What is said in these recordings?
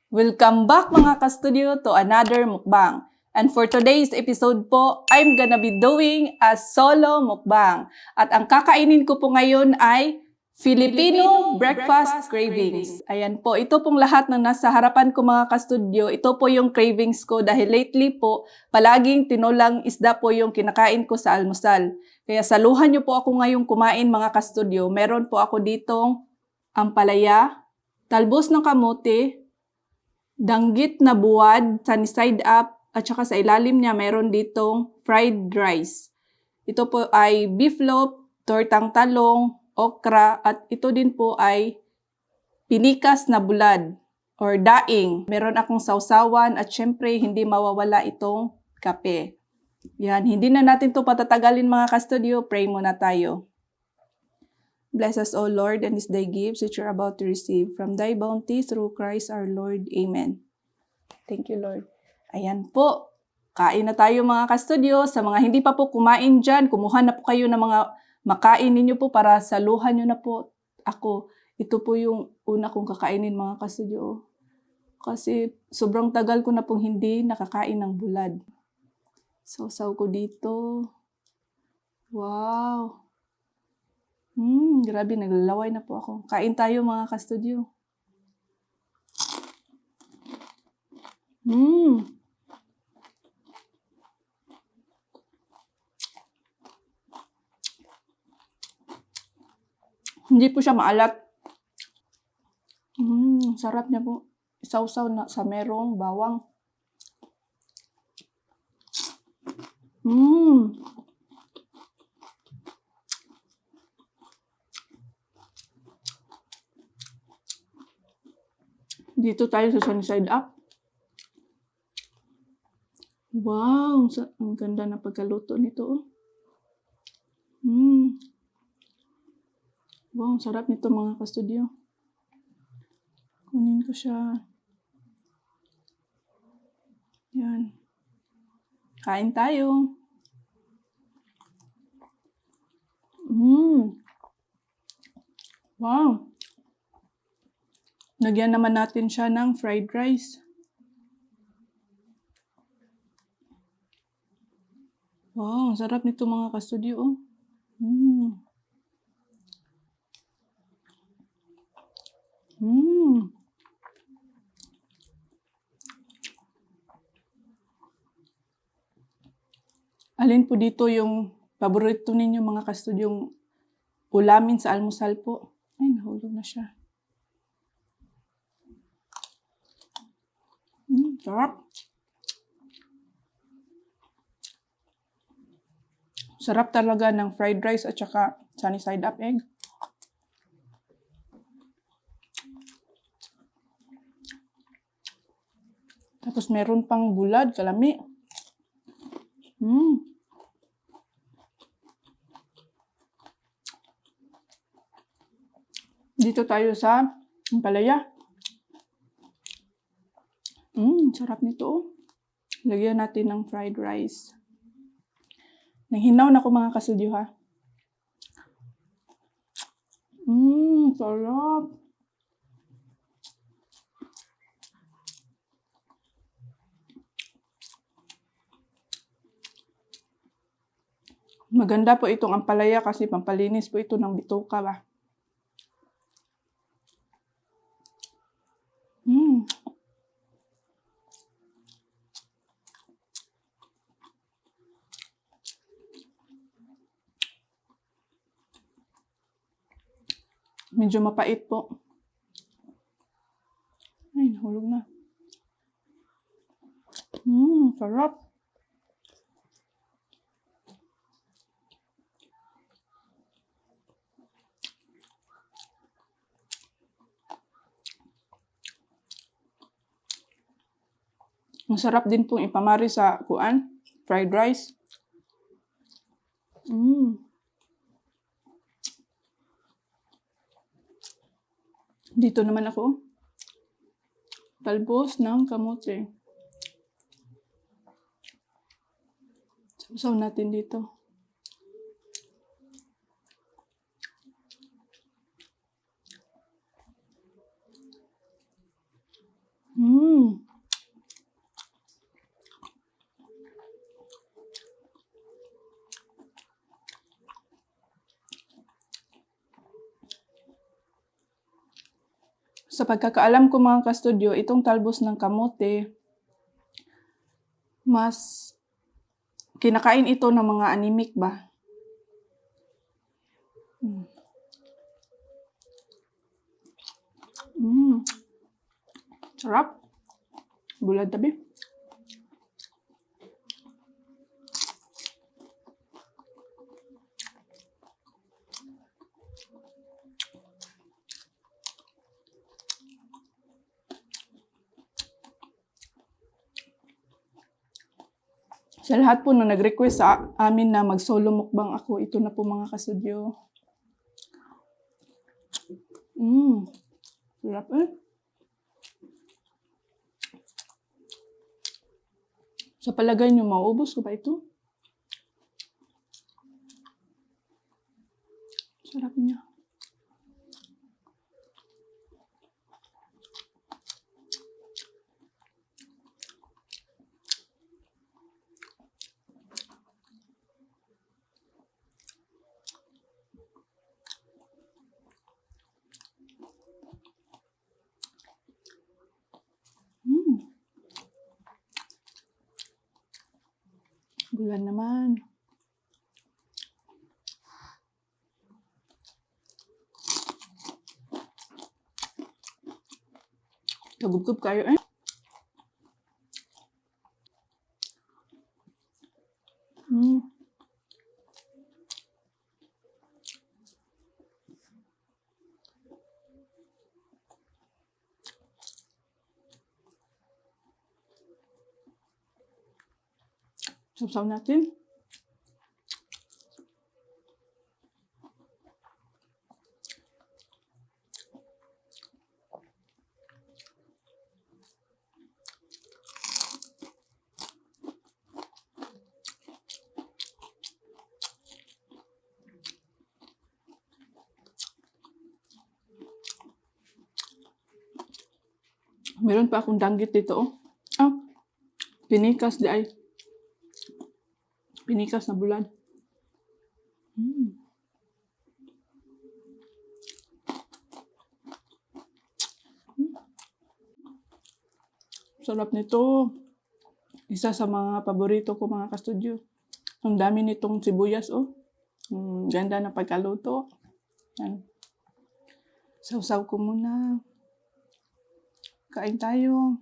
Welcome back mga ka-studio to another mukbang. And for today's episode po, I'm gonna be doing a solo mukbang. At ang kakainin ko po ngayon ay Filipino breakfast cravings. Ayan po, ito pong lahat ng nasa harapan ko mga ka-studio. Ito po yung cravings ko dahil lately po, palaging tinolang isda po yung kinakain ko sa almusal. Kaya saluhan niyo po ako ngayong kumain mga ka-studio. Meron po ako ditong ampalaya, talbos ng kamote, danggit na buwad, sunny side up, at saka sa ilalim niya meron ditong fried rice. Ito po ay beef loaf, tortang talong, okra, at ito din po ay pinikas na bulad or daing. Meron akong sausawan at syempre hindi mawawala itong kape. Yan, hindi na natin to patatagalin mga ka-studio, pray muna tayo. Bless us, O Lord, and this thy gifts which you are about to receive from thy bounty through Christ our Lord. Amen. Thank you, Lord. Ayan po. Kain na tayo mga ka-studio. Sa mga hindi pa po kumain dyan, kumuha na po kayo ng mga makain ninyo po para saluhan nyo na po ako. Ito po yung una kong kakainin mga ka-studio. Kasi sobrang tagal ko na pong hindi nakakain ng bulad. Sausaw ko dito. Wow. Grabe, naglalaway na po ako. Kain tayo mga ka-studio. Hindi po siya maalat. Sarap niya po. Sausaw na sa merong bawang. Dito tayo sa sunny side up. Wow, ang ganda na pagkaluto nito. Wow, ang sarap nito mga ka-studio. Kunin ko siya. Yan. Kain tayo. Wow. Lagyan naman natin siya ng fried rice. Wow, ang sarap nito mga ka-studio. Alin po dito yung paborito ninyo mga ka-studyong ulamin sa almusal po? Ay, nahulog na siya. Sarap. Sarap talaga ng fried rice at saka sunny side up egg. Tapos meron pang bulad, kalami. Dito tayo sa ampalaya. Sarap nito. Lagyan natin ng fried rice. Nanghinaw na ako mga ka-studio ha. Sarap. Maganda po itong ampalaya kasi pampalinis po ito ng bituka ba. Medyo mapait po. Ay, nahulog na. Sarap. Masarap din pong ipamari sa fried rice. Dito naman ako. Talbos ng kamote. Sausaw natin dito. Sa pagkakaalam ko mga kastudyo, itong talbos ng kamote, mas kinakain ito ng mga anemic ba? Sarap. Bulad tabi. Sa lahat po na nag-request sa amin na mag-solo mukbang ako, ito na po mga kasudyo. Sarap eh. Sa palagay nyo, mauubos ko ba ito? Sarap niya. Bulan naman. Kagub-gub kayo eh. Sapsaw natin. Meron pa akong danggit dito oh. Pinikas di ay. Pinikas na bulad. Sarap nito. Isa sa mga paborito ko mga kastudyo. Ang dami nitong sibuyas oh. Ganda na pagkaluto. Yan. Sausaw ko muna. Kain tayo.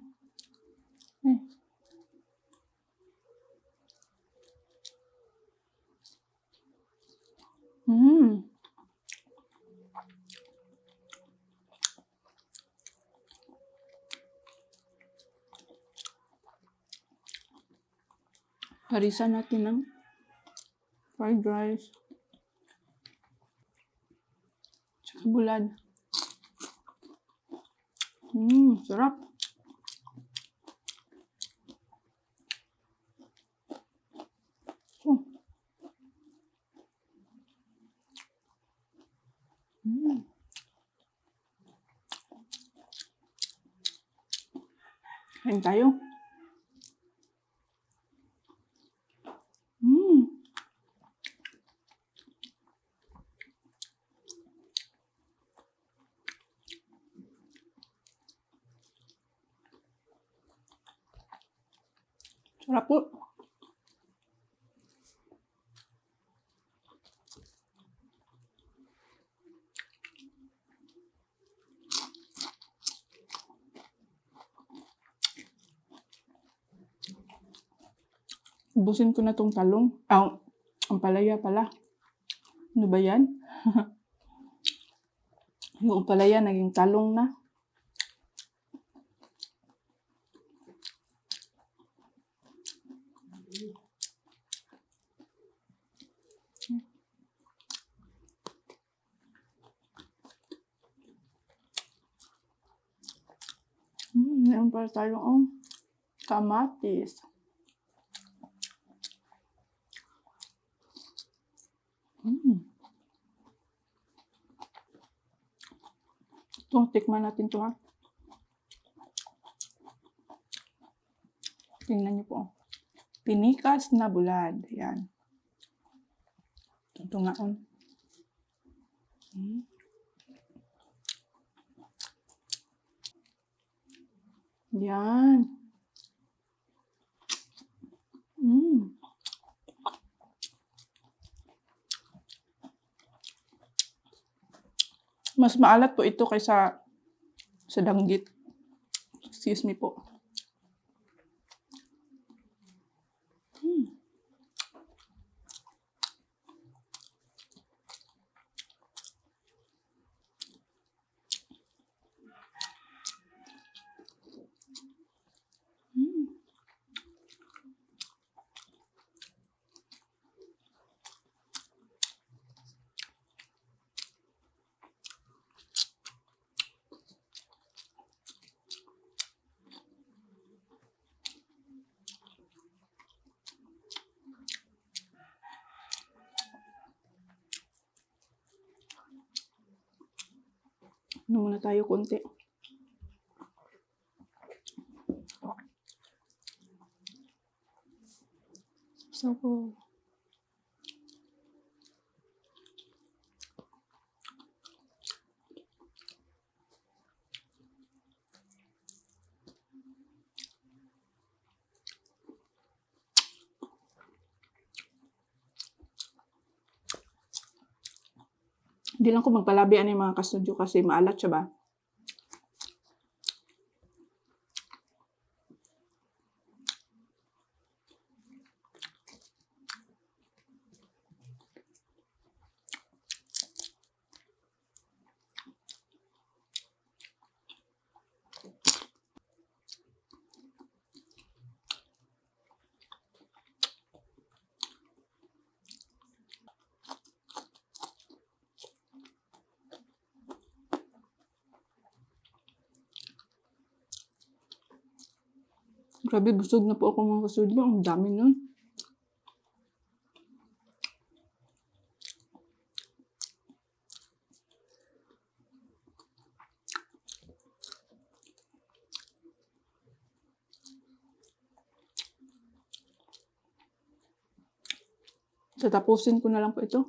Parisan natin ng fried rice. Tsaka bulad. Sarap. Kain tayo. Sarap po. Ubusin ko na tong talong. Ang palaya pala. Ano ba yan? Yung palaya naging talong na. Meron pala tayong kamatis. Ito, tikman natin ito ha. Tingnan niyo po. Pinikas na bulad. Yan. Ito nga. Yan. Mas maalat po ito kaysa sa danggit. Excuse me po. Ano muna tayo konti. So, hindi lang ko magpalabian yung mga kastudyo kasi maalat siya ba? Grabe, busog na po ako mga kastudyo. Ang dami nun. Tatapusin ko na lang po ito.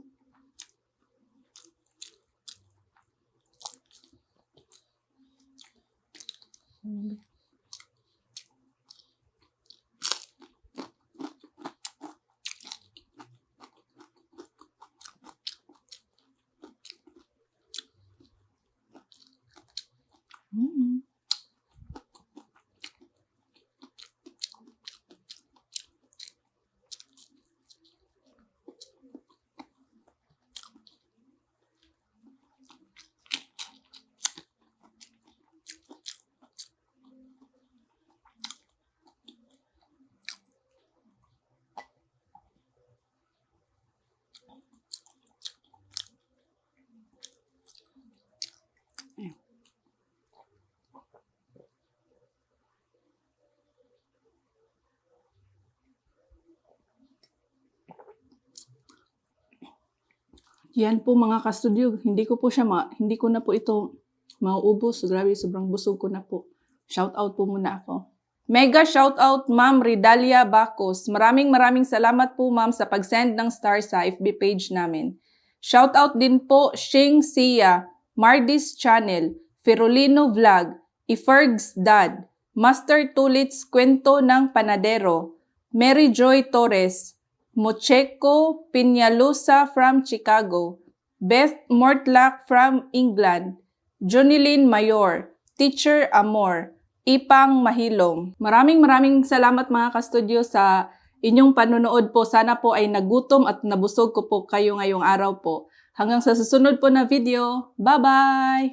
Yan po mga kastudyo. Hindi ko na po ito mauubos. Grabe, sobrang busog ko na po. Shout out po muna ako. Mega shout out Ma'am Ridalia Bacos. Maraming salamat po ma'am sa pag-send ng star sa FB page namin. Shout out din po Shing Sia, Mardis Channel, Ferolino Vlog, Ifergs Dad, Master Tulits Kwento ng Panadero, Mary Joy Torres, Mocheco Piñalusa from Chicago, Beth Mortlack from England, Jonilyn Mayor, Teacher Amor, Ipang Mahilom. Maraming salamat mga kastudyo sa inyong panonood po. Sana po ay nagutom at nabusog ko po kayo ngayong araw po. Hanggang sa susunod po na video. Bye-bye!